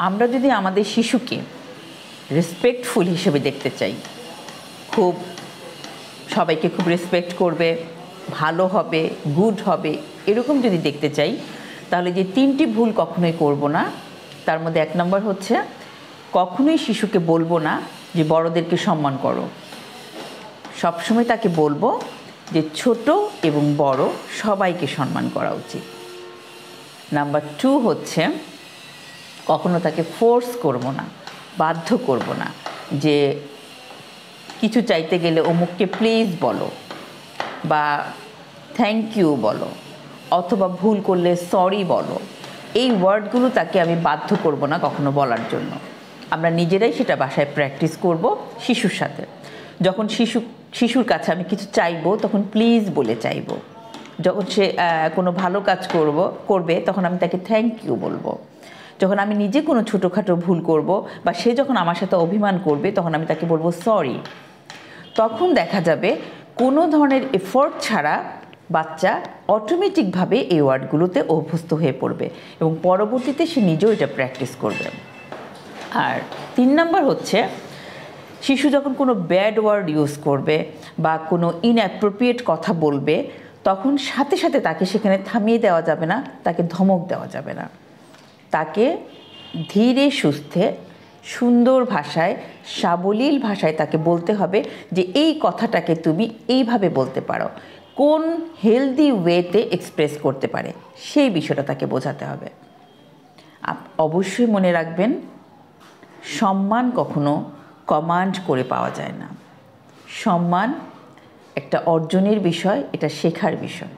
আমরা যদি আমাদের শিশুকে রেসপেক্টফুল হিসেবে দেখতে চাই, খুব সবাইকে খুব রেসপেক্ট করবে, ভালো হবে, গুড হবে, এরকম যদি দেখতে চাই, তাহলে যে 3টি ভুল কখনোই করব না। তার মধ্যে 1 নম্বর হচ্ছে কখনোই শিশুকে বলবো না যে বড়দেরকে সম্মান করো। সবসময় তাকে বলবো যে ছোট এবং বড় সবাইকে সম্মান করা উচিত। নাম্বার 2 হচ্ছে কখনো তাকে ফোর্স করব না, বাধ্য করব না যে কিছু চাইতে গেলে অমুককে প্লিজ বলো বা থ্যাংক ইউ বলো অথবা ভুল করলে সরি বলো। এই ওয়ার্ডগুলো তাকে আমি বাধ্য করব না কখনো বলার জন্য। আমরা নিজেরাই সেটা বাসায় প্র্যাকটিস করব শিশুর সাথে। যখন শিশুর কাছে আমি কিছু চাইবো তখন প্লিজ বলে চাইবো। যখন সে কোনো ভালো কাজ করবে তখন আমি তাকে থ্যাংক ইউ বলবো। যখন আমি নিজে কোনো ছোটোখাটো ভুল করব বা সে যখন আমার সাথে অভিমান করবে তখন আমি তাকে বলবো সরি। তখন দেখা যাবে কোনো ধরনের এফোর্ট ছাড়া বাচ্চা অটোমেটিকভাবে এই ওয়ার্ডগুলোতে অভ্যস্ত হয়ে পড়বে এবং পরবর্তীতে সে নিজেও এটা প্র্যাকটিস করবে। আর 3 নাম্বার হচ্ছে শিশু যখন কোনো ব্যাড ওয়ার্ড ইউজ করবে বা কোনো ইনঅ্যাপ্রোপ্রিয়েট কথা বলবে তখন সাথে সাথে তাকে সেখানে থামিয়ে দেওয়া যাবে না, তাকে ধমক দেওয়া যাবে না। তাকে ধীরে সুস্থে সুন্দর ভাষায়, সাবলীল ভাষায় তাকে বলতে হবে যে এই কথাটাকে তুমি এইভাবে বলতে পারো, কোন হেলদি ওয়েতে এক্সপ্রেস করতে পারে সেই বিষয়টা তাকে বোঝাতে হবে। অবশ্যই মনে রাখবেন, সম্মান কখনো কমান্ড করে পাওয়া যায় না। সম্মান একটা অর্জনের বিষয়, এটা শেখার বিষয়।